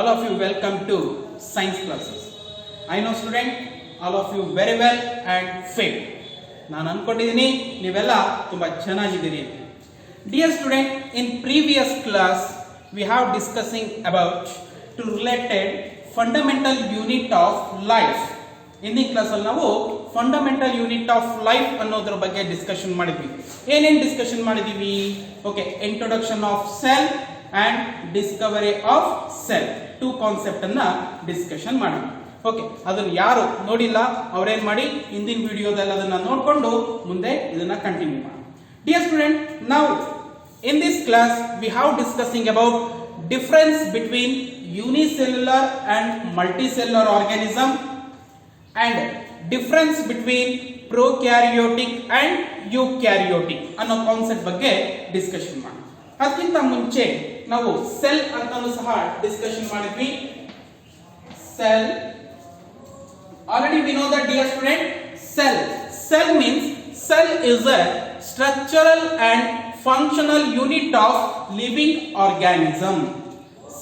all of you welcome to science classes. I know student, all of you very well and fit. ನಾನು ಅನ್ಕೊಂಡಿದ್ದೀನಿ ನೀವೆಲ್ಲ ತುಂಬಾ ಚೆನ್ನಾಗಿದ್ದೀರಿ. Dear student, in previous class we have discussing about to related fundamental unit of life. ಹಿಂದಿನ class ಅಲ್ಲಿ ನಾವು fundamental unit of life ಅನ್ನೋದ್ರ ಬಗ್ಗೆ discussion ಮಾಡಿದ್ವಿ. ಏನೇನು ಡಿಸ್ಕಷನ್ ಮಾಡಿದೀವಿ? Okay, introduction of cell and Discovery of cell, two concept ಅನ್ನ discussion ಮಾಡಿದ್ವಿ. ಓಕೆ, ಅದನ್ನ ಯಾರು ನೋಡಿಲ್ಲ ಅವ್ರೇನ್ ಮಾಡಿ ಹಿಂದಿನ ವಿಡಿಯೋದಲ್ಲಿ ಅದನ್ನ ನೋಡ್ಕೊಂಡು ಮುಂದೆ ಇದನ್ನ ಕಂಟಿನ್ಯೂ ಮಾಡಿ. ಡಿಯರ್ ಸ್ಟೂಡೆಂಟ್, ನಾವು in this class we have discussing about difference between unicellular and multicellular organism and difference between prokaryotic and eukaryotic ಅನ್ನೋ ಕಾನ್ಸೆಪ್ಟ್ ಬಗ್ಗೆ ಡಿಸ್ಕಷನ್ ಮಾಡೋಣ. ಅದಕ್ಕಿಂತ ಮುಂಚೆ ನಾವು ಸೆಲ್ ಅಂತಾನೂ ಸಹ ಡಿಸ್ಕಷನ್ ಮಾಡಿದ್ವಿ. Cell, already we know that dear student, cell means cell is a structural and functional unit of living organism.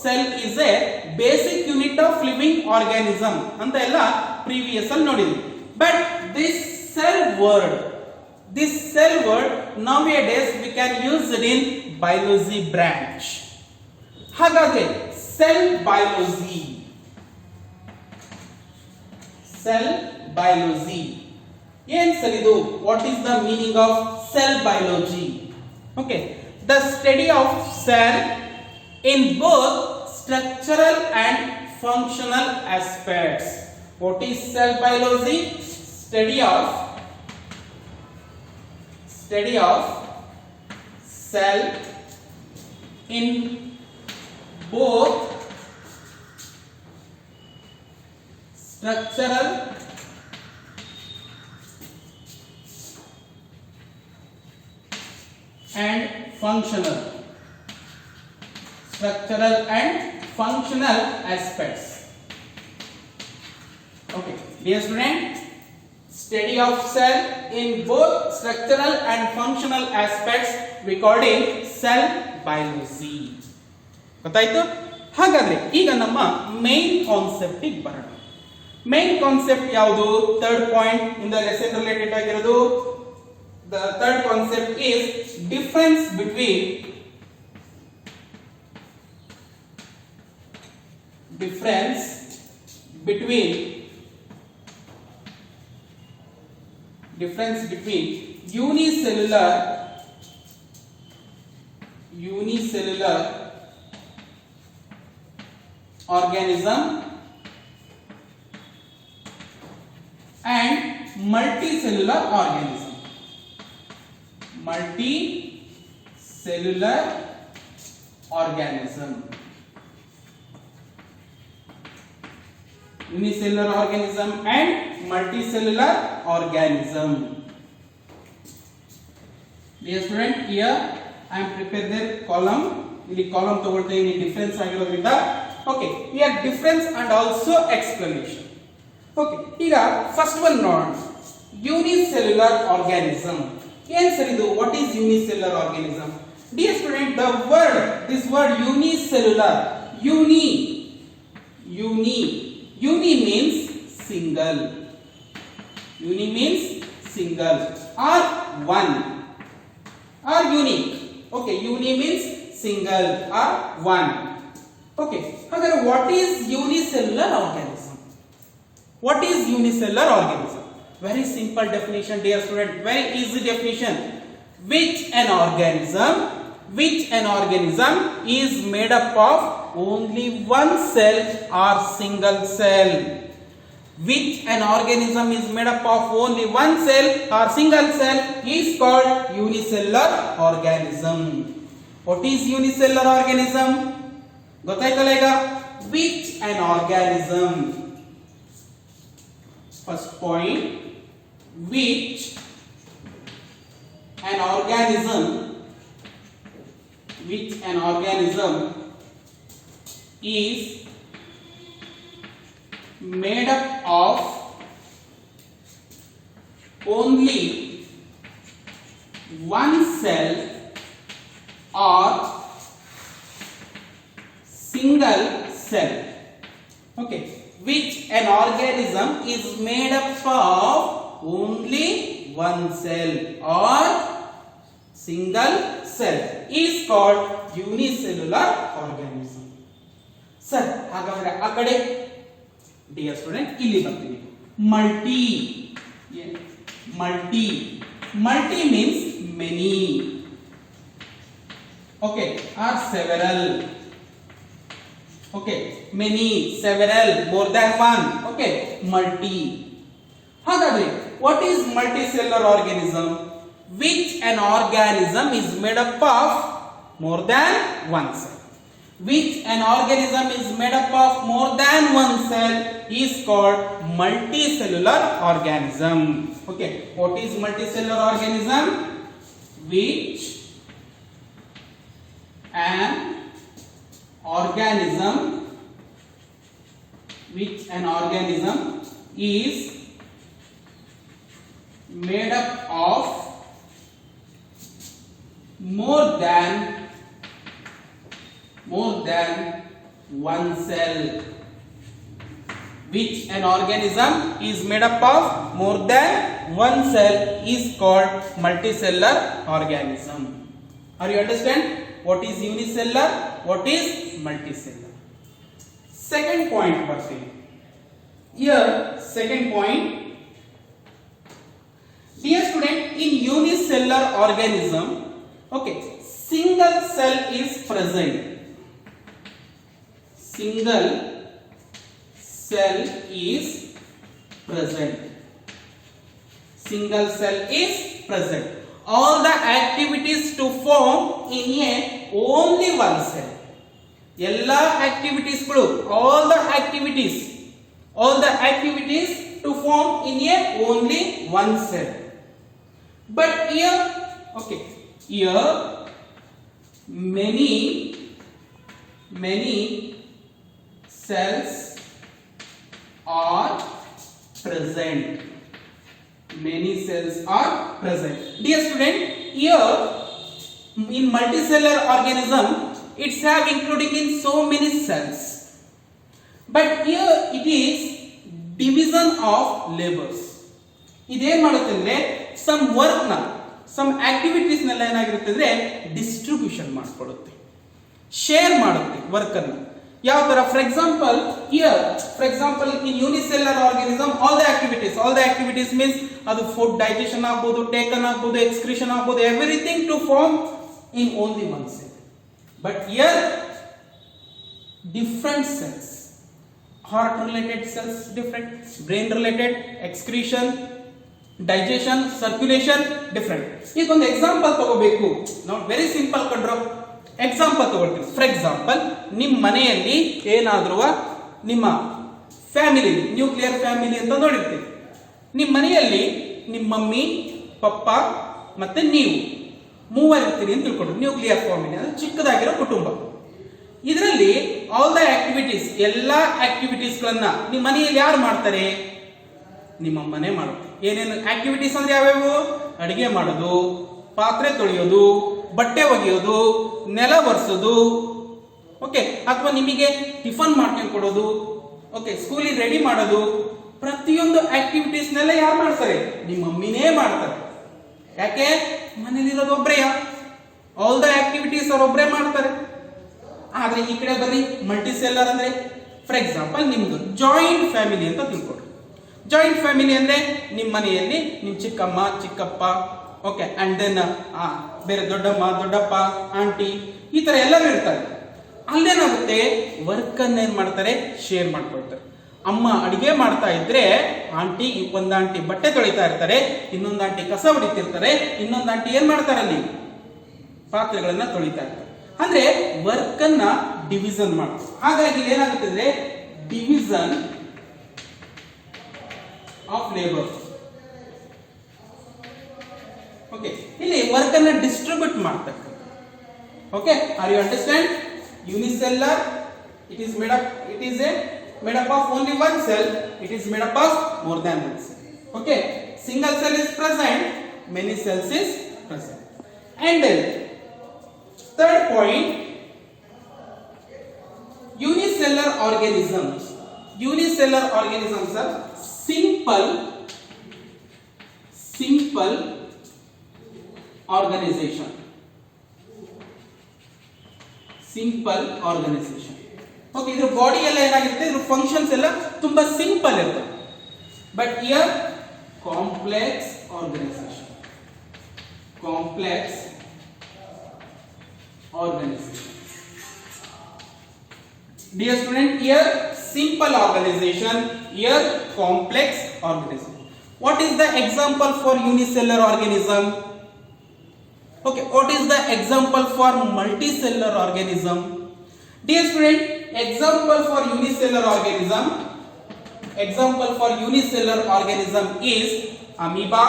Cell is a basic unit of living organism ಅಂತ ಎಲ್ಲ previous ಅಲ್ಲಿ ನೋಡಿದ್ವಿ. But this cell word nowadays we can use it in biology branch. ಹಾಗಾದ್ರೆ cell biology ಏನ್ sir ಇದು? What is the meaning of cell biology? Okay, the study of cell in both structural and functional aspects. What is cell biology? Study of cell in both structural and functional aspects. Okay, dear student, study of cell in both structural and functional aspects we called it cell biology. ಗೊತ್ತಾಯ್ತು? ಹಾಗಾದ್ರೆ ಈಗ ನಮ್ಮ main concept ಗೆ ಬರೋಣ. Main concept ಯಾವುದು? Third point in the lesson related ಆಗಿರೋದು. The third concept is difference between unicellular organism and multicellular organism. Multicellular organism. Unicellular organism and multicellular organism. Dear student, here I am prepared the column. ಇಲ್ಲಿ column ತಗೊಳ್ತಾ ಇದೀನಿ difference ಆಗಿರೋದ್ರಿಂದ. Okay, here difference and also explanation. Okay, ಈಗ first one ನೋಡೋಣ. Unicellular organism. ಏನ್ sir ಇದು? What is unicellular organism? Dear student, this word unicellular, uni means single. Uni means single or one or unique. Okay, uni means single or one. Okay, hagar what is unicellular organism? What is unicellular organism? Very simple definition, dear student, very easy definition. Which an organism is made up of only one cell or single cell. Which an organism is made up of only one cell or single cell is called unicellular organism. What is unicellular organism? ಗೊತ್ತಾಯ್ತಲ್ಲ ಈಗ? Which an organism. First point, which an organism is made up of only one cell or single cell. Okay, which an organism is made up of only one cell or single cell is called unicellular organism. Sir, ಹಾಗಾದ್ರೆ ಆ ಕಡೆ dear student ಇಲ್ಲಿ ಬರ್ತೀನಿ. Multi means many. Okay, or several. Okay, many, several, more than one. Okay, multi. ಹಾಗಾದ್ರೆ what is multicellular organism? Which an organism is made up of more than one cell. Which an organism is made up of more than one cell is called multicellular organism. Okay, what is multicellular organism? Which an organism is made up of more than one cell. Which an organism is made up of more than one cell is called multicellular organism. Are you understand what is unicellular, what is multicellular? Second point ಬರ್ತೀನಿ. Here second point, dear student, in unicellular organism, okay, single cell is present. Single cell is present. Single cell is present. All the activities to form in a only one cell. Ella activities ಗಳು, all the activities to form in a only one cell. But here, okay, here many cells are present. Many cells are present. Dear student, here in multicellular organism, it's have including in so many cells. But here it is division of labors. ಇದೇನ್ ಮಾಡುತ್ತೆ ಅಂದ್ರೆ some work ನ some activities ನೆಲ್ಲ ಏನಾಗಿರುತ್ತೆ ಅಂದ್ರೆ distribution ಮಾಡಿಕೊಡುತ್ತೆ, share ಮಾಡುತ್ತೆ work ಅನ್ನು. ಯಾವ ತರ? For example in unicellular organism all the activities means ಅದು ಫುಡ್ ಡೈಜೆಷನ್ ಆಗಬಹುದು, ಟೇಕನ್ ಆಗಬಹುದು, ಎಕ್ಸ್ಕ್ರೀಷನ್ ಆಗಬಹುದು, everything to form in only one cell. But here different cells, heart related cells different, brain related, excretion, digestion, circulation different. ಈಗ ಒಂದು example ತಗೋಬೇಕು ನಾವು, very simple ಕಂಡ್ರೋ. Example ತಗೊಳ್ತೀವಿ. For example ನಿಮ್ಮ ಮನೆಯಲ್ಲಿ ಏನಾದ್ರೂ ನಿಮ್ಮ ಫ್ಯಾಮಿಲಿ, ನ್ಯೂಕ್ಲಿಯರ್ ಫ್ಯಾಮಿಲಿ ಅಂತ ನೋಡಿರ್ತೀವಿ. ನಿಮ್ಮ ಮನೆಯಲ್ಲಿ ನಿಮ್ಮ ಮಮ್ಮಿ, ಪಪ್ಪ ಮತ್ತೆ ನೀವು ಮೂವರಿರ್ತೀರಿ ಅಂತ ತಿಳ್ಕೊಂಡ್ರು. ನ್ಯೂಕ್ಲಿಯರ್ ಫ್ಯಾಮಿಲಿ ಅಂದ್ರೆ ಚಿಕ್ಕದಾಗಿರೋ ಕುಟುಂಬ. ಇದರಲ್ಲಿ ಆಲ್ ದ ಆಕ್ಟಿವಿಟೀಸ್, ಎಲ್ಲಾ ಆಕ್ಟಿವಿಟೀಸ್ ಗಳನ್ನ ನಿಮ್ಮ ಮನೆಯಲ್ಲಿ ಯಾರು ಮಾಡ್ತಾರೆ? ನಿಮ್ಮ ಅಮ್ಮನೇ ಮಾಡುತ್ತೆ. ಏನೇನು ಆಕ್ಟಿವಿಟೀಸ್ ಅಂದ್ರೆ ಯಾವ್ಯಾವು? ಅಡಿಗೆ ಮಾಡೋದು, ಪಾತ್ರೆ ತೊಳೆಯೋದು, ಬಟ್ಟೆ ಒಗೆಯೋದು, ನೆಲ ಒರೆಸೋದು, ಓಕೆ, ಅಥವಾ ನಿಮಗೆ ಟಿಫನ್ ಮಾಡ್ಕೊಂಡು ಕೊಡೋದು, ಓಕೆ, ಸ್ಕೂಲಿಗೆ ರೆಡಿ ಮಾಡೋದು, ಪ್ರತಿಯೊಂದು ಆಕ್ಟಿವಿಟೀಸ್ನೆಲ್ಲ ಯಾರು ಮಾಡ್ತಾರೆ? ನಿಮ್ಮ ಮಮ್ಮಿನೇ ಮಾಡ್ತಾರೆ. ಯಾಕೆ? ಮನೇಲಿರೋದು ಒಬ್ಬರೇ, ಆಲ್ ದ ಆಕ್ಟಿವಿಟೀಸ್ ಅವ್ರು ಒಬ್ಬರೇ ಮಾಡ್ತಾರೆ. ಆದ್ರೆ ಈ ಕಡೆ ಬರ್ರಿ, ಮಲ್ಟಿಸೆಲ್ಲರ್ ಅಂದ್ರೆ ಫಾರ್ ಎಕ್ಸಾಂಪಲ್ ನಿಮ್ದು ಜಾಯಿಂಟ್ ಫ್ಯಾಮಿಲಿ ಅಂತ ತಿಳ್ಕೊಡ್ರಿ. ಜಾಯಿಂಟ್ ಫ್ಯಾಮಿಲಿ ಅಂದ್ರೆ ನಿಮ್ಮ ಮನೆಯಲ್ಲಿ ನಿಮ್ ಚಿಕ್ಕಮ್ಮ, ಚಿಕ್ಕಪ್ಪ, ಓಕೆ, ಅಂಡ್ ದೆನ್ ಬೇರೆ ದೊಡ್ಡಮ್ಮ, ದೊಡ್ಡಪ್ಪ, ಆಂಟಿ, ಈ ತರ ಎಲ್ಲರೂ ಇರ್ತಾರೆ. ಅಲ್ಲೇನಾಗುತ್ತೆ, ವರ್ಕ್ ಅನ್ನ ಏನ್ ಮಾಡ್ತಾರೆ? ಶೇರ್ ಮಾಡ್ಕೊಳ್ತಾರೆ. ಅಮ್ಮ ಅಡಿಗೆ ಮಾಡ್ತಾ ಇದ್ರೆ ಆಂಟಿ, ಒಂದ್ ಆಂಟಿ ಬಟ್ಟೆ ತೊಳಿತಾ ಇರ್ತಾರೆ, ಇನ್ನೊಂದು ಆಂಟಿ ಕಸ ಹೊಡಿತಿರ್ತಾರೆ, ಇನ್ನೊಂದು ಆಂಟಿ ಏನ್ ಮಾಡ್ತಾರೆ? ಅಲ್ಲಿ ಪಾತ್ರೆಗಳನ್ನ ತೊಳಿತಾ ಇರ್ತಾರೆ. ಅಂದ್ರೆ ವರ್ಕ್ ಅನ್ನ ಡಿವಿಷನ್ ಮಾಡ್ತಾರೆ. ಹಾಗಾಗಿ ಏನಾಗುತ್ತೆ ಅಂದ್ರೆ ಡಿವಿಷನ್ ಆಫ್ ಲೇಬರ್. ಓಕೆ, ಇಲ್ಲಿ ವರ್ಕ್ ಅನ್ನ ಡಿಸ್ಟ್ರಿಬ್ಯೂಟ್ ಮಾಡ್ತಾರೆ. Okay, are you understand? Unicellular, it is made up of only one cell, it is made up of more than one cell. Okay, single cell is present, many cells is present. And then third point, unicellular organisms unicellular organisms are simple organization. Simple organization. Okay, ಇದ್ರ body ಎಲ್ಲ ಏನಾಗಿರುತ್ತೆ, ಇದ್ರ functions ಎಲ್ಲ ತುಂಬಾ simple ಇರುತ್ತೆ. But here complex organisation. Complex organisation. Dear student, here simple organization, here complex organism. What is the example for unicellular organism? Okay, what is the example for multicellular organism? Dear student, example for unicellular organism is amoeba,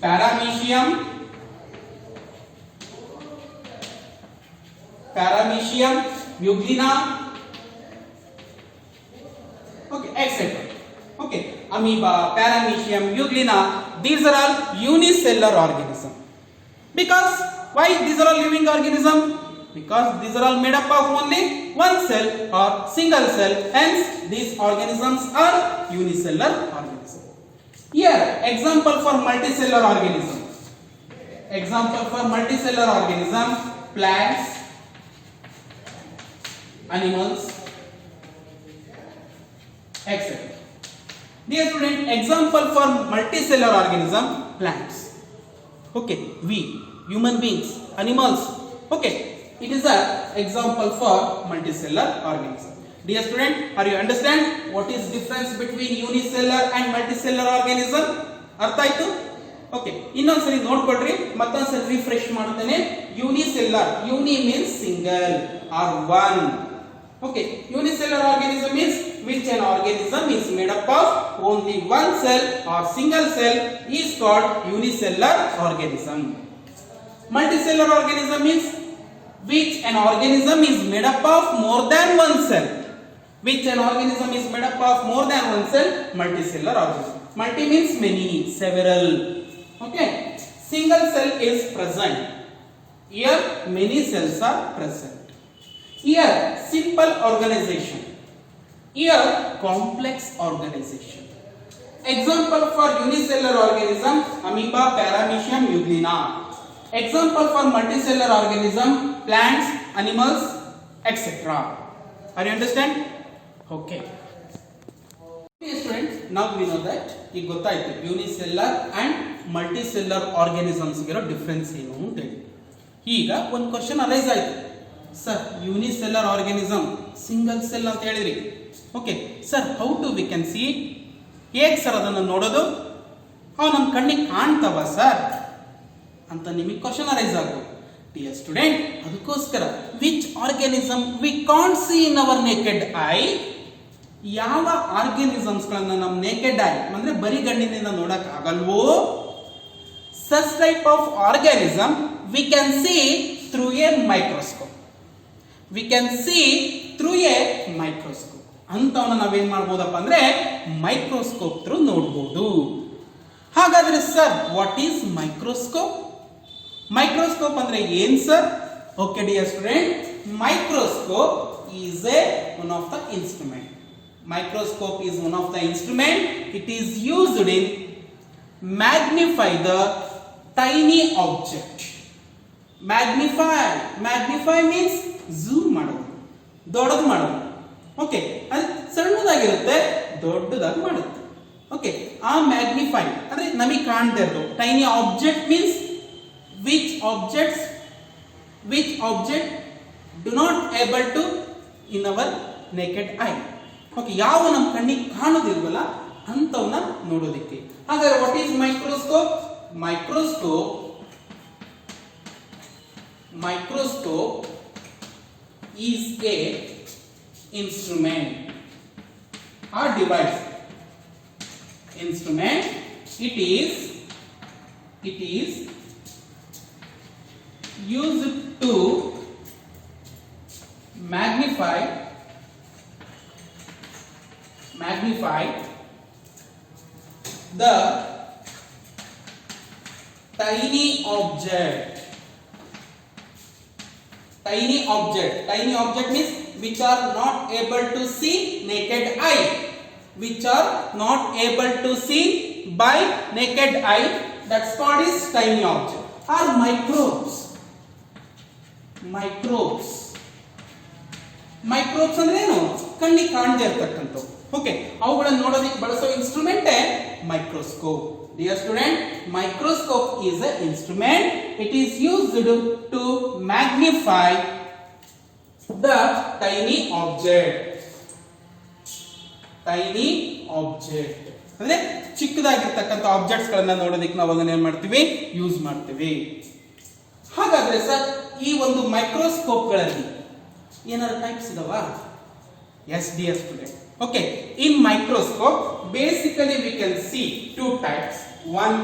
paramecium, euglena, okay, etc. Okay, amoeba, paramecium, euglena, these are all unicellular organism. Because why these are all living organism? Because these are all made up of only one cell or single cell, hence these organisms are unicellular organism. Here example for multicellular organism. Plants, animals, etc. Dear student, example for multicellular organism, plants. Okay, we, human beings, animals. Okay, it is a example for multicellular organism. Dear student, are you understand what is difference between unicellular and multicellular organism? ಅರ್ಥ ಆಯ್ತು? Okay, ಇನ್ನೊಂದ್ಸರಿ ನೋಡ್ಕೊಡ್ರಿ, ಮತ್ತೊಂದ್ಸರಿ refresh ಮಾಡ್ತೇನೆ. Unicellular, uni means single or one. Okay, unicellular organism is which an organism is made up of only one cell or single cell is called unicellular organism. Multicellular organism is which an organism is made up of more than one cell. Multicellular organism. Multi means many, several. Okay, single cell is present. Here many cells are present. Here simple organization. Here complex organization. Example for unicellular organism, amoeba, paramecium, euglena. Example for multicellular organism, plants, animals, etc. Are you understand? Okay. Okay students, now we know that ಈಗ ಗೊತ್ತಾಯ್ತು unicellular and multicellular organisms ಇರೋ difference ಏನು ಅಂತ ಹೇಳಿ. ಈಗ ಒಂದು question arise ಆಯ್ತು, sir unicellular organism single cell ಅಂತ ಹೇಳಿದ್ರಿ. Okay sir, how to we can see, ಹೇಗೆ ಸರ್ ಅದನ್ನು ನೋಡೋದು, ಅವು ನಮ್ಮ ಕಣ್ಣಿಗೆ ಕಾಣ್ತವ ಸರ್ ಅಂತ ನಿಮಗೆ ಕ್ವಶನ್ ಅರೈಸ್ ಆಗ್ಬೋದು. ಡಿಯರ್ ಸ್ಟೂಡೆಂಟ್, ಅದಕ್ಕೋಸ್ಕರ which organism we can't see in our naked eye, ಯಾವ ಆರ್ಗಾನಿಸಮ್ಸ್ಗಳನ್ನ ನಮ್ಮ ನೇಕೆಡ್ ಐ ಅಂದ್ರೆ ಬರಿ ಗಣ್ಣಿನಿಂದ ನೋಡಕ್ ಆಗಲ್ವೋ, such type of organism we can see through a microscope. ಅಂತವನ್ನ ನಾವೇನ್ ಮಾಡ್ಬೋದಪ್ಪ ಅಂದ್ರೆ ಮೈಕ್ರೋಸ್ಕೋಪ್ ಥ್ರೂ ನೋಡ್ಬೋದು. ಹಾಗಾದ್ರೆ sir what is microscope? Microscope ಅಂದ್ರೆ ಏನ್ sir? Okay dear student, microscope is one of the instrument. Microscope is one of the instrument. It is used in magnify the tiny object. Magnify means zoom ಮಾಡೋದು, ದೊಡ್ಡದು ಮಾಡೋದು. Okay, ಅದು ಸಣ್ಣದಾಗಿರುತ್ತೆ, ದೊಡ್ಡದಾಗಿ ಮಾಡುತ್ತೆ. Okay, ಆ magnify ಅಂದ್ರೆ ನಮಗೆ ಕಾಣದೇ ಇರೋದು. Tiny object means which object do not able to in our naked eye. Okay, ಯಾವ ನಮ್ಮ ಕಣ್ಣಿಗೆ ಕಾಣೋದಿಲ್ವಲ್ಲ ಅಂತವನ್ನ ನೋಡೋದಿಕ್ಕೆ. ಹಾಗಾದ್ರೆ what is microscope? Microscope is a instrument or device. It is used to magnify the tiny object tiny object means which are not able to see naked eye, which are not able to see by naked eye, that's called is tiny object. Or microbes ಅಂದ್ರೆ ಏನು, ಕಣ್ಣಿಗೆ ಕಾಣದೇ ಇರತಕ್ಕಂಥವು. Okay, ಅವುಗಳನ್ನು ನೋಡೋದಕ್ಕೆ ಬಳಸೋ instrument microscope. Dear student, microscope is an instrument. It is used to magnify the tiny object. ಅಂದ್ರೆ ಚಿಕ್ಕದಾಗಿರ್ತಕ್ಕಂಥ objects ಗಳನ್ನ ನೋಡೋದಕ್ಕೆ ನಾವು ಅದನ್ನ ಏನ್ ಮಾಡ್ತೀವಿ, ಯೂಸ್ ಮಾಡ್ತೀವಿ. ಹಾಗಾದ್ರೆ ಸರ್, ಈ ಒಂದು ಮೈಕ್ರೋಸ್ಕೋಪ್ ಗಳಲ್ಲಿ ಏನಾದ್ರು ಟೈಪ್ಸ್ ಇದಾವ? S dear student. Okay, in microscope basically we can see two types. One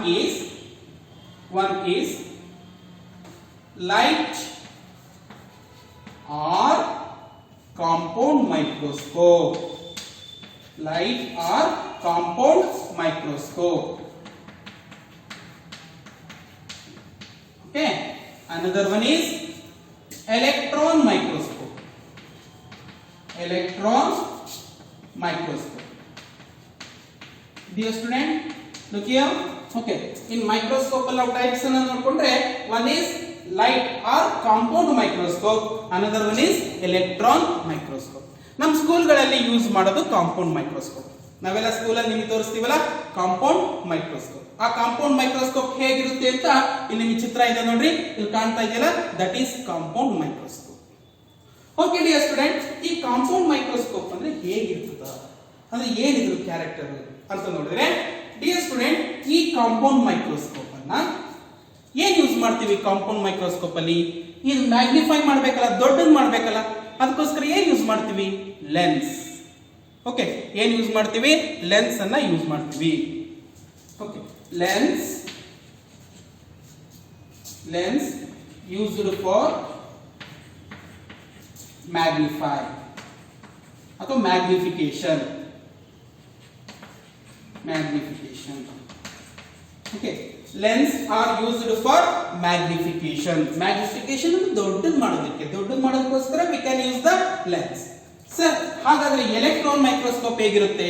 is light or compound microscope. Light or compound microscope. Okay, another one is electron microscope. Dear student, look here. Okay, in microscope allow types ಅನ್ನು ನೋಡಿಕೊಂಡ್ರೆ one is light or compound microscope, another one is electron microscope. ನಮ್ಮ ಸ್ಕೂಲ್ಗಳಲ್ಲಿ use ಮಾಡೋದು compound microscope. ನಾವೆಲ್ಲ ಸ್ಕೂಲಲ್ಲಿ ನಿಮಗೆ ತೋರಿಸ್ತೀವಲ್ಲ compound microscope. ಆ compound microscope ಹೇಗಿರುತ್ತೆ ಅಂತ ಇಲ್ಲಿ ನಿಮಗೆ ಚಿತ್ರ ಇದೆ ನೋಡ್ರಿ, ಇಲ್ಲಿ ಕಾಣ್ತಾ ಇದೆಯಲ್ಲ, that is compound microscope. Okay dear student, ಈ ಕಾಂಪೌಂಡ್ ಮೈಕ್ರೋಸ್ಕೋಪ್ ಅಂದ್ರೆ ಹೇಗಿರ್ತದ, ಅಂದ್ರೆ ಏನಿದ್ರು ಕ್ಯಾರೆಕ್ಟರ್ ಅಂತ ನೋಡಿದ್ರೆ, ಡಿಯರ್ ಸ್ಟೂಡೆಂಟ್, ಈ ಕಾಂಪೌಂಡ್ ಮೈಕ್ರೋಸ್ಕೋಪ್ ಅನ್ನ ಏನ್ ಯೂಸ್ ಮಾಡ್ತೀವಿ? ಕಾಂಪೌಂಡ್ ಮೈಕ್ರೋಸ್ಕೋಪ್ ಅಲ್ಲಿ ಇದು ಮ್ಯಾಗ್ನಿಫೈ ಮಾಡ್ಬೇಕಲ್ಲ, ದೊಡ್ಡದು ಮಾಡ್ಬೇಕಲ್ಲ, ಅದಕ್ಕೋಸ್ಕರ ಏನ್ ಯೂಸ್ ಮಾಡ್ತೀವಿ? ಲೆನ್ಸ್. ಓಕೆ, ಏನ್ ಯೂಸ್ ಮಾಡ್ತೀವಿ? ಲೆನ್ಸ್ ಅನ್ನ ಯೂಸ್ ಮಾಡ್ತೀವಿ. Okay, lens used for magnify ಅಥವಾ magnification. Okay, lens are used for magnification. Magnification ಅಂದ್ರೆ ದೊಡ್ಡದು ಮಾಡೋದಕ್ಕೋಸ್ಕರ we can use the lens. Sir, ಹಾಗಾದ್ರೆ ಎಲೆಕ್ಟ್ರಾನ್ ಮೈಕ್ರೋಸ್ಕೋಪ್ ಹೇಗಿರುತ್ತೆ?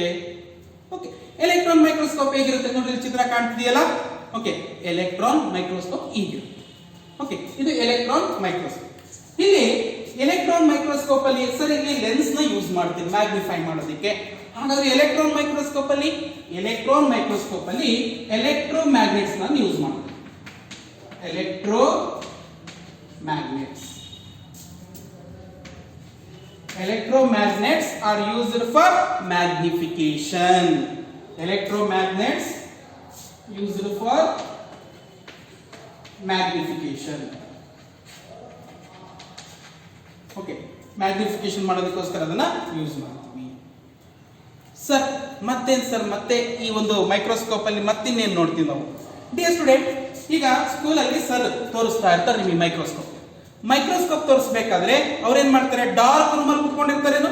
ಓಕೆ, ಎಲೆಕ್ಟ್ರಾನ್ ಮೈಕ್ರೋಸ್ಕೋಪ್ ಹೇಗಿರುತ್ತೆ ನೋಡಿ, ಚಿತ್ರ ಕಾಣ್ತಿದೆಯಲ್ಲ. ಓಕೆ, ಎಲೆಕ್ಟ್ರಾನ್ ಮೈಕ್ರೋಸ್ಕೋಪ್ ಹೀಗಿರುತ್ತೆ. ಓಕೆ, ಇದು ಎಲೆಕ್ಟ್ರಾನ್ ಮೈಕ್ರೋಸ್ಕೋಪ್. ಇಲ್ಲಿ ಎಲೆಕ್ಟ್ರಾನ್ ಮೈಕ್ರೋಸ್ಕೋಪ್ ಅಲ್ಲಿ ಸರ್ ಇಲ್ಲಿ ಲೆನ್ಸ್ ನ ಯೂಸ್ ಮಾಡ್ತೀವಿ ಮ್ಯಾಗ್ನಿಫೈ ಮಾಡೋದಕ್ಕೆ. ಹಾಗಾದ್ರೆ ಎಲೆಕ್ಟ್ರಾನ್ ಮೈಕ್ರೋಸ್ಕೋಪ್ ಅಲ್ಲಿ ಎಲೆಕ್ಟ್ರೋಮ್ಯಾಗ್ನೆಟ್ಸ್ ನ ಯೂಸ್ ಮಾಡ್ತೀವಿ. Electromagnets are used for magnification. Okay, magnification ಮಾಡೋದಕ್ಕೋಸ್ಕರ ಅದನ್ನ ಯೂಸ್ ಮಾಡ್ತೀವಿ. ಸರ್ ಮತ್ತೆ ಈ ಒಂದು ಮೈಕ್ರೋಸ್ಕೋಪ್ ಅಲ್ಲಿ ಮತ್ತಿನ್ನೇನು ನೋಡ್ತೀವಿ ನಾವು? ಡಿಯರ್ ಸ್ಟೂಡೆಂಟ್, ಈಗ ಸ್ಕೂಲಲ್ಲಿ ಸರ್ ತೋರಿಸ್ತಾ ಇರ್ತಾರೆ ನಿಮಗೆ ಮೈಕ್ರೋಸ್ಕೋಪ್ ತೋರಿಸ್ಬೇಕಾದ್ರೆ ಅವ್ರೇನ್ ಮಾಡ್ತಾರೆ? ಡಾರ್ಕ್ ರೂಮ್ ಅಲ್ಲಿ ಕುತ್ಕೊಂಡಿರ್ತಾರೇನು?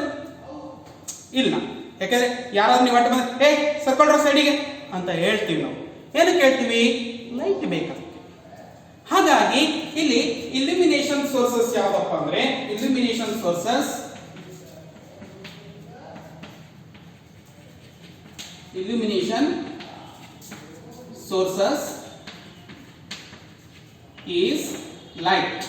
ಇಲ್ಲ, ಯಾಕಂದ್ರೆ ಯಾರಾದ್ರೂ ನೀವು ಅಡ್ಡ ಬಂದ್ರೆ ಹೇ ಸರ್ಕೊಳ್ರ ಸೈಡಿಗೆ ಅಂತ ಹೇಳ್ತೀವಿ ನಾವು. ಏನಕ್ಕೆ ಹೇಳ್ತೀವಿ? ಲೈಟ್ ಬೇಕಾಗುತ್ತೆ. ಹಾಗಾಗಿ ಇಲ್ಲಿ ಇಲ್ಯುಮಿನೇಷನ್ ಸೋರ್ಸಸ್ ಯಾವಪ್ಪ ಅಂದ್ರೆ, illumination sources is light.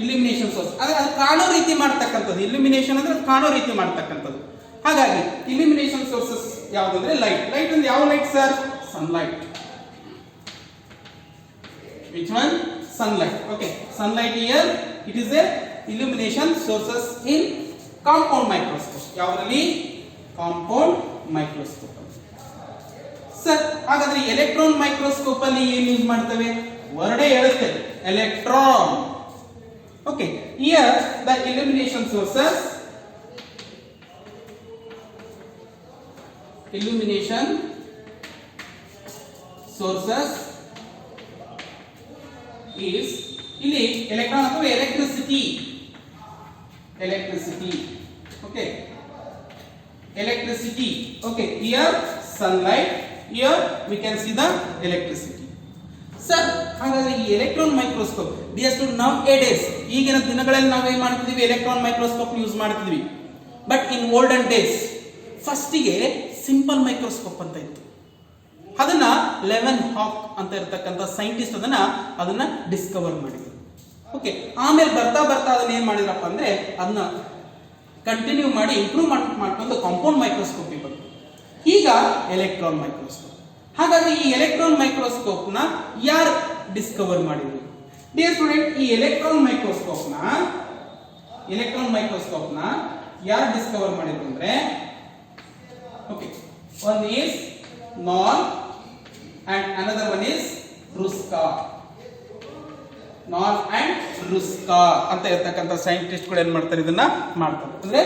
Illumination source ಅದು ಕಾಣೋ ರೀತಿ ಮಾಡ್ತಕ್ಕಂಥದ್ದು. ಇಲ್ಯುಮಿನೇಷನ್ ಅಂದ್ರೆ ಅದು ಕಾಣೋ ರೀತಿ ಮಾಡ್ತಕ್ಕಂಥದ್ದು. ಹಾಗಾಗಿ ಇಲ್ಯುಮಿನೇಷನ್ ಸೋರ್ಸಸ್ ಯಾವುದಂದ್ರೆ ಲೈಟ್. ಅಂದ್ರೆ ಯಾವ light sir? Sunlight. Which one? Sunlight. Okay, sunlight here it is a illumination sources in compound microscope. ಯಾವರಲ್ಲಿ? Compound microscope. ಸರ್, ಹಾಗಾದ್ರೆ ಎಲೆಕ್ಟ್ರಾನ್ ಮೈಕ್ರೋಸ್ಕೋಪ್ ಅಲ್ಲಿ ಏನು ಯೂಸ್ ಮಾಡ್ತೇವೆ? ವರ್ಡೇ ಹೇಳುತ್ತೆ, electron. Okay, here the illumination sources is ಇಲ್ಲಿ ಎಲೆಕ್ಟ್ರಾನ್ ಅಥವಾ electricity. Okay, electricity. Okay, here sunlight, here we can see the electricity. Sir ಹಾಗಾದ್ರೆ ಈ electron microscope now A days ಈಗಿನ ದಿನಗಳಲ್ಲಿ ನಾವು ಏನ್ ಮಾಡ್ತಿದ್ವಿ, ಎಲೆಕ್ಟ್ರಾನ್ ಮೈಕ್ರೋಸ್ಕೋಪ್ ಯೂಸ್ ಮಾಡ್ತಿದ್ವಿ. ಬಟ್ ಇನ್ ಓಲ್ಡನ್ ಡೇಸ್ ಫಸ್ಟಿಗೆ ಸಿಂಪಲ್ ಮೈಕ್ರೋಸ್ಕೋಪ್ ಅಂತ ಇತ್ತು. ಅದನ್ನ ಲೆವೆನ್ ಹಾಕ್ ಅಂತ ಇರತಕ್ಕಂಥ ಸೈಂಟಿಸ್ಟ್ ಅದನ್ನ ಡಿಸ್ಕವರ್ ಮಾಡಿದ್ರು. ಓಕೆ, ಆಮೇಲೆ ಬರ್ತಾ ಬರ್ತಾ ಅದನ್ನ ಏನ್ ಮಾಡಿದ್ರಪ್ಪ ಅಂದ್ರೆ ಅದನ್ನ ಕಂಟಿನ್ಯೂ ಮಾಡಿ ಇಂಪ್ರೂವ್ಮೆಂಟ್ ಮಾಡ್ಕೊಂಡು ಕಾಂಪೌಂಡ್ ಮೈಕ್ರೋಸ್ಕೋಪಿ ಬಂತು. ಈಗ ಎಲೆಕ್ಟ್ರಾನ್ ಮೈಕ್ರೋಸ್ಕೋಪ್. ಹಾಗಾದ್ರೆ ಈ ಎಲೆಕ್ಟ್ರಾನ್ ಮೈಕ್ರೋಸ್ಕೋಪ್ ನ ಯಾರು ಡಿಸ್ಕವರ್ ಮಾಡಿದ್ರು? ಡಿಯರ್ ಸ್ಟೂಡೆಂಟ್, ಈ ಎಲೆಕ್ಟ್ರಾನ್ ಮೈಕ್ರೋಸ್ಕೋಪ್ ನ ಯಾರು ಡಿಸ್ಕವರ್ ಮಾಡಿದ್ರು ಅಂದ್ರೆ, ಓಕೆ, ಒನ್ ಈಸ್ ನಾಲ್ ಅಂಡ್ ಅನದರ್ ಒನ್ ಈಸ್ ರುಸ್ಕಾ. ನಾಲ್ ಅಂಡ್ ರುಸ್ಕಾ ಅಂತ ಇರತಕ್ಕಂಥ ಸೈಂಟಿಸ್ಟ್ಗಳು ಏನ್ ಮಾಡ್ತಾರೆ, ಇದನ್ನ ಮಾಡ್ತಾರೆ. ಅಂದ್ರೆ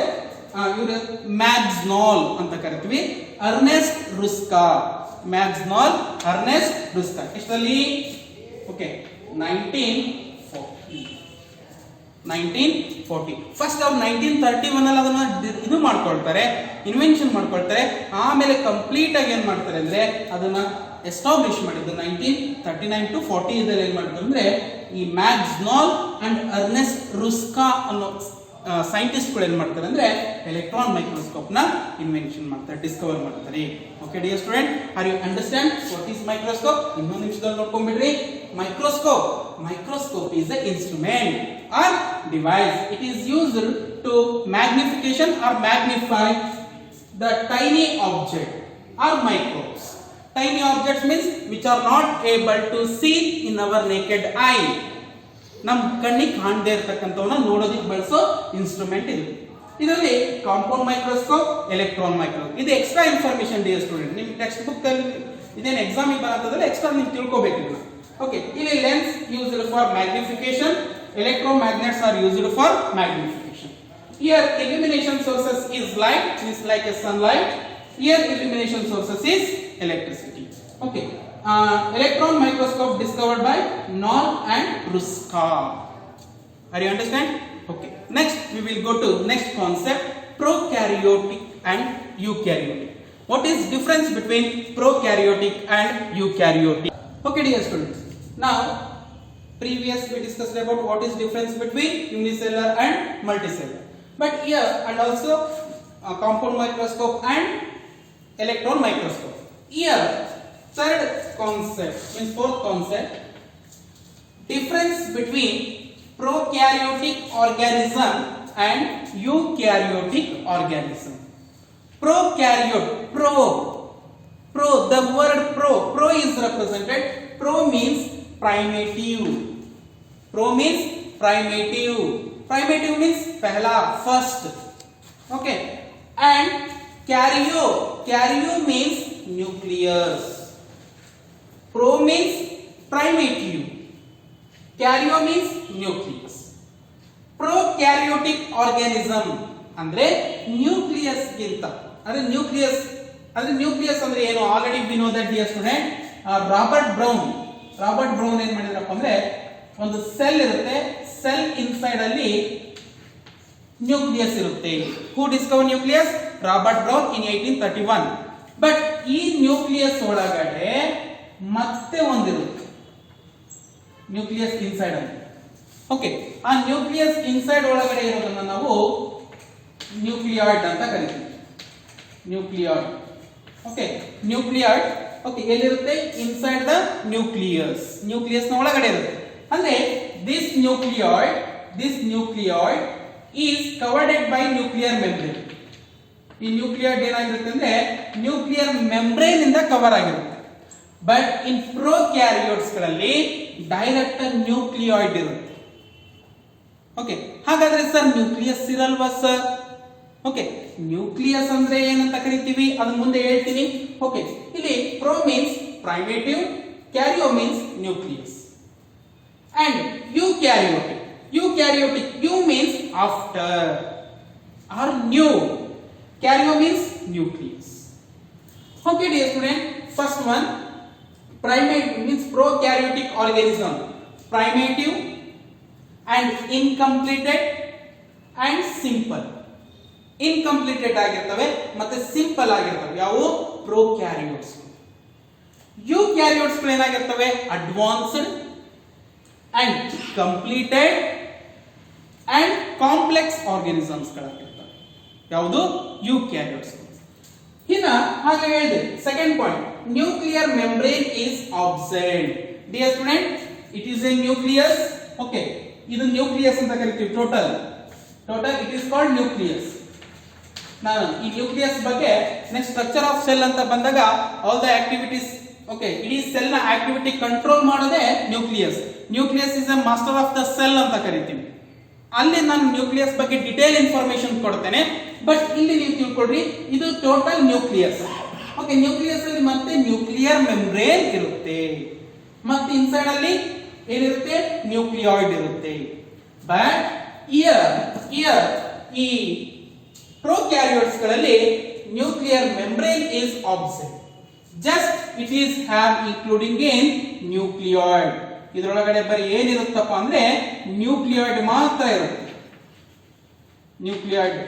ಇವರು ಮ್ಯಾಗ್ನಾಲ್ ಅಂತ ಕರಿತೀವಿ, ಅರ್ನೆಸ್ಟ್ ರುಸ್ಕಾ. ಮ್ಯಾಗ್ನಾಲ್, ಅರ್ನೆಸ್ಟ್ ರುಸ್ಕಾ. ಎಷ್ಟರಲ್ಲಿ? ಓಕೆ, 1940. ಫಸ್ಟ್ ಅವ್ರು 1931 ಅಲ್ಲಿ ಅದನ್ನ ಇದು ಮಾಡ್ಕೊಳ್ತಾರೆ, ಇನ್ವೆನ್ಷನ್ ಮಾಡ್ಕೊಳ್ತಾರೆ. ಆಮೇಲೆ ಕಂಪ್ಲೀಟ್ ಆಗಿ ಏನ್ ಮಾಡ್ತಾರೆ ಅಂದ್ರೆ ಅದನ್ನ ಎಸ್ಟಾಬ್ಲಿಷ್ ಮಾಡಿದ್ದು 1939 to 40 ಇದರಲ್ಲಿ ಏನ್ ಮಾಡ್ತಾರೆ ಅಂದ್ರೆ ಈ ಮ್ಯಾಗ್ನಾಲ್ ಅಂಡ್ ಅರ್ನೆಸ್ಟ್ ರುಸ್ಕಾ ಅನ್ನೋ ಸೈಂಟಿಸ್ಟ್ಗಳು ಏನ್ ಮಾಡ್ತಾರೆ ಅಂದ್ರೆ ಎಲೆಕ್ಟ್ರಾನ್ ಮೈಕ್ರೋಸ್ಕೋಪ್ ನ ಇನ್ವೆನ್ಷನ್ ಮಾಡ್ತಾರೆ, ಡಿಸ್ಕವರ್ ಮಾಡ್ತಾರೆ. Okay dear student, are you understand what is microscope? ಇನ್ನೊಂದು ನಿಮಿಷದಲ್ಲಿ ನೋಡ್ಕೊಂಡ್ಬಿಡ್ರಿ. Microscope is an instrument or device. It is used to magnification or magnify the tiny object or microbes. Tiny objects means which are not able to see in our naked eye. ನಮ್ಮ ಕಣ್ಣಿಗೆ ಕಾಣದೇ ಇರತಕ್ಕಂಥವನ್ನ ನೋಡೋದಕ್ಕೆ ಬಳಸೋ instrument ಇದು. ಇದರಲ್ಲಿ compound microscope, electron microscope. ಇದು extra information dear student. ನಿಮ್ಮ text book ಅಲ್ಲಿ ಇದೇನು ಎಕ್ಸಾಮಿಗೆ ಬರತ್ತಂದ್ರೆ ಎಕ್ಸ್ಟ್ರಾ ನೀವು ತಿಳ್ಕೋಬೇಕಿಲ್ಲ. Okay, ಇಲ್ಲಿ lens used for magnification, electromagnets are used for magnification. Here illumination sources is light, is like a sunlight. Here illumination sources is electricity. Okay, electron microscope discovered by Knoll and Ruska. Are you understand? Okay, next we will go to next concept, prokaryotic and eukaryotic. What is difference between prokaryotic and eukaryotic? Okay dear students, now previous we discussed about what is difference between unicellular and multicellular, but here and also compound microscope and electron microscope. Here third concept means fourth concept, difference between prokaryotic organism and eukaryotic organism. Prokaryote, the word pro is represented. Pro means primitive. Primitive means pehla, first. Okay, and karyo means nucleus. Pro means primitive, karyo means nucleus. Prokaryotic organism ಅಂದ್ರೆ nucleus ಗಿಂತ, ಅಂದ್ರೆ nucleus ಅಂದ್ರೆ ಏನು? Already we know that dear student. Robert brown ಏನ್ ಮಾಡಿದ್ರಪ್ಪ ಅಂದ್ರೆ ಒಂದು cell ಇರುತ್ತೆ, cell inside ಅಲ್ಲಿ ನ್ಯೂಕ್ಲಿಯಸ್ ಇರುತ್ತೆ. Who discover nucleus? Robert Brown in 1831. But ಈ ನ್ಯೂಕ್ಲಿಯಸ್ ಒಳಗಡೆ ಮತ್ತೆ ಒಂದಿರುತ್ತೆ, ನ್ಯೂಕ್ಲಿಯಸ್ ಇನ್ಸೈಡ್ ಅಲ್ಲಿ. ಓಕೆ, ಆ ನ್ಯೂಕ್ಲಿಯಸ್ ಇನ್ಸೈಡ್ ಒಳಗಡೆ ಇರೋದನ್ನ ನಾವು ನ್ಯೂಕ್ಲಿಯಾಯ್ಡ್ ಅಂತ ಕರಿತೀವಿ. ನ್ಯೂಕ್ಲಿಯಾಯ್ಡ್. Okay, nucleoid. ಓಕೆ, ಎಲ್ಲಿರುತ್ತೆ? Inside the nucleus. ನ್ಯೂಕ್ಲಿಯಸ್ ನ ಒಳಗಡೆ ಇರುತ್ತೆ. ಅಂದ್ರೆ this nucleoid is covered by nuclear membrane. ಈ ನ್ಯೂಕ್ಲಿಯಾಯ್ಡ್ ಏನಾಗಿರುತ್ತೆ ಅಂದ್ರೆ ನ್ಯೂಕ್ಲಿಯರ್ ಮೆಂಬ್ರೇನ್ ಇಂದ ಕವರ್ ಆಗಿರುತ್ತೆ. ಬಟ್ ಇನ್ ಪ್ರೊಕ್ಯಾರಿಯೋಟ್ಸ್ ಗಳಲ್ಲಿ ಡೈರೆಕ್ಟ್ ನ್ಯೂಕ್ಲಿಯಾಯ್ಡ್ ಇರುತ್ತೆ. ಓಕೆ, ಹಾಗಾದ್ರೆ sir nucleus ಇರಲ್ವಾ sir? Okay, nucleus ಅಂದ್ರೆ ಏನಂತ ಕರಿತೀವಿ ಅದನ್ನ ಮುಂದೆ ಹೇಳ್ತೀನಿ. ಓಕೆ, ಇಲ್ಲಿ pro means primitive, karyo means nucleus, and eukaryotic. Eu means after or new. Karyo means nucleus. Okay dear student, first one, primate means prokaryotic organism, primitive and incompleted and simple. Incompleted ಆಗಿರ್ತವೆ ಮತ್ತೆ simple ಆಗಿರ್ತವೆ. ಯಾವು? Prokaryotes. Eukaryotes ಏನಾಗಿರ್ತವೆ? Advanced and completed and complex organisms ಗಳಾಗಿರ್ತವೆ. ಯಾವುದು? Eukaryotes. ಇನ್ನ ಹಾಗೆ ಹೇಳಿದೆ second point, nuclear membrane is absent. Dear student, it is a nucleus. Okay, ಇದು ನ್ಯೂಕ್ಲಿಯಸ್ ಅಂತ ಕರಿತೀವಿ. Total it is called nucleus. ನಾನು ಈ ನ್ಯೂಕ್ಲಿಯಸ್ ಬಗ್ಗೆ ನೆಕ್ಸ್ಟ್ ಸ್ಟ್ರಕ್ಚರ್ ಆಫ್ ಸೆಲ್ ಅಂತ ಬಂದಾಗ ಆಲ್ ದ ಆಕ್ಟಿವಿಟೀಸ್, ಓಕೆ, ಇಡೀ ಸೆಲ್ ನ ಆಕ್ಟಿವಿಟಿ ಕಂಟ್ರೋಲ್ ಮಾಡೋದೇ nucleus. Nucleus is A master of the cell ಅಂತ ಕರಿತೀವಿ. ಅಲ್ಲಿ ನಾನು ನ್ಯೂಕ್ಲಿಯಸ್ ಬಗ್ಗೆ ಡಿಟೇಲ್ ಇನ್ಫಾರ್ಮೇಶನ್ ಕೊಡ್ತೇನೆ. ಬಟ್ ಇಲ್ಲಿ ನೀವು ತಿಳ್ಕೊಳ್ರಿ, ಇದು ಟೋಟಲ್ ನ್ಯೂಕ್ಲಿಯಸ್. ಓಕೆ, ನ್ಯೂಕ್ಲಿಯಸ್ ಅಲ್ಲಿ ಮತ್ತೆ ನ್ಯೂಕ್ಲಿಯರ್ ಮೆಂಬ್ರೇನ್ ಇರುತ್ತೆ, ಮತ್ತೆ ಇನ್ಸೈಡ್ ಅಲ್ಲಿ ಏನಿರುತ್ತೆ? ನ್ಯೂಕ್ಲಿಯಾಯ್ಡ್ ಇರುತ್ತೆ. ಬಟ್ ಇಯರ್ ಈ ಪ್ರೊಕ್ಯಾರಿಯೋಟ್ಸ್ ಗಳಲ್ಲಿ nuclear membrane is absent. Just it is have including in nucleoid. ಇದರೊಳಗಡೆ ಬರೀ ಏನಿರುತ್ತಪ್ಪ ಅಂದ್ರೆ ನ್ಯೂಕ್ಲಿಯಾಯ್ಡ್ ಮಾತ್ರ ಇರುತ್ತೆ. Nucleoid,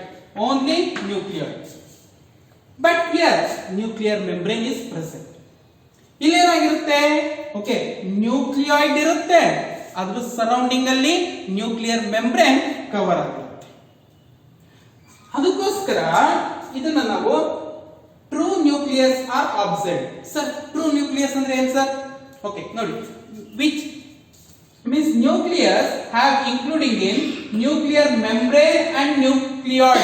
only nucleoid. But here nuclear membrane is present. ಇಲ್ಲೇನಾಗಿರುತ್ತೆ? ಓಕೆ, ನ್ಯೂಕ್ಲಿಯಾಯ್ಡ್ ಇರುತ್ತೆ, ಅದ್ರ ಸರೌಂಡಿಂಗ್ ಅಲ್ಲಿ ನ್ಯೂಕ್ಲಿಯರ್ ಮೆಂಬ್ರೇನ್ ಕವರ್ ಆಗಿರುತ್ತೆ. ಅದಕ್ಕೋಸ್ಕರ ಇದನ್ನ ನಾವು true nucleus are absent. Sir, true nucleus ಅಂದ್ರೆ ಏನ್ ಸರ್? ಓಕೆ, ನೋಡಿ, which means nucleus have including in nuclear membrane and nucleoid.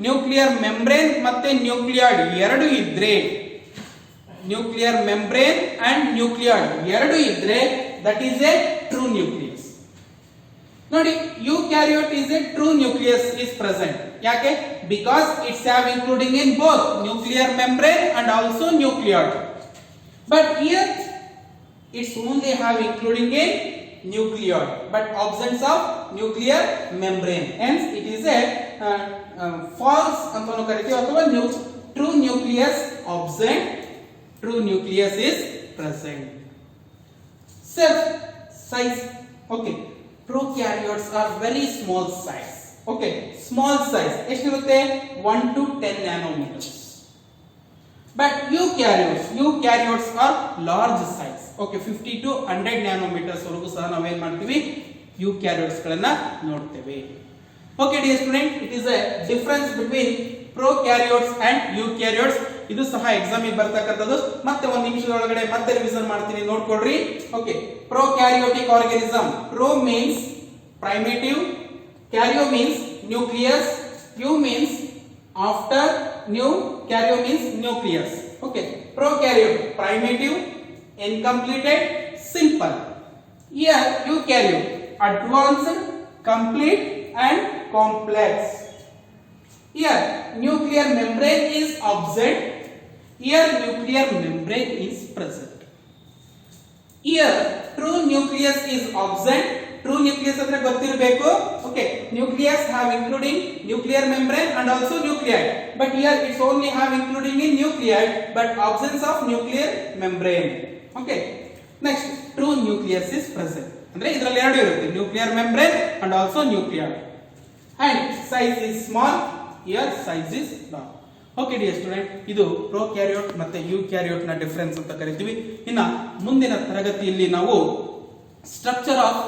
nuclear membrane ಮತ್ತೆ nucleoid ಎರಡು ಇದ್ರೆ, nuclear membrane and nucleoid ಎರಡು ಇದ್ರೆ, that is a true nucleus. ನೋಡಿ, eukaryote is a true nucleus is present. ಯಾಕೆ? Because it's have including in both nuclear membrane and also nucleoid. But here it's only have including a nucleoid but absence of nuclear membrane. Hence it is a false ಅಂತನು ಕರೀತೀವಿ, ಅಥವಾ true nucleus absent, true nucleus is present. Self size. Okay, prokaryotes are very small size. Okay, small size ಎಷ್ಟಿರುತ್ತೆ? 1 to 10 nanometers. But eukaryotes are large size. Okay, 50 to 100 nanometers ವರೆಗೂ ಸಹ ನಾವೇನ್ ಮಾಡ್ತೀವಿ? eukaryotes ಗಳನ್ನ ನೋಡ್ತೇವೆ. Okay dear student, it is a difference between prokaryotes and eukaryotes. ಇದು ಸಹ exam ಗೆ ಬರ್ತಕ್ಕಂಥದ್ದು. ಮತ್ತೆ ಒಂದು ನಿಮಿಷದೊಳಗಡೆ ಮತ್ತೆ ರಿವಿಷನ್ ಮಾಡ್ತೀನಿ, ನೋಡ್ಕೊಳ್ರಿ. Okay, prokaryotic organism. Pro means primitive, karyo means nucleus, eu means after, new, karyo means nucleus. Okay, prokaryote primitive, incompleted, simple. Here eukaryote advanced, complete and complex. Here nuclear membrane is absent, here nuclear membrane is present. Here true nucleus is absent. True nucleus ಅಂದ್ರೆ ಗೊತ್ತಿರಬೇಕು. Okay, nucleus have including nuclear membrane and also nuclei, but here it's only have including in nuclei but absence of nuclear membrane. Okay, next, true nucleus is present ಅಂದ್ರೆ ಇದರಲ್ಲಿ ಎರಡು ಇರುತ್ತೆ, nuclear membrane and also nuclei, and size is small, here size is large. Okay dear student, ಇದು prokaryote ಮತ್ತೆ eukaryote ನ difference ಅಂತ ಕರಿತೀವಿ. ಇನ್ನ ಮುಂದಿನ ತರಗತಿಯಲ್ಲಿ ನಾವು ಸ್ಟ್ರಕ್ಚರ್ ಆಫ್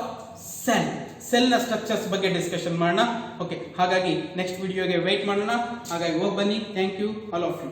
ಸೆಲ್ ನ ಸ್ಟ್ರಕ್ಚರ್ಸ್ ಬಗ್ಗೆ ಡಿಸ್ಕಷನ್ ಮಾಡೋಣ. ಓಕೆ, ಹಾಗಾಗಿ ನೆಕ್ಸ್ಟ್ ವಿಡಿಯೋಗೆ ವೇಟ್ ಮಾಡೋಣ. ಹಾಗಾಗಿ ಹೋಗಿ ಬನ್ನಿ. Thank you all of you.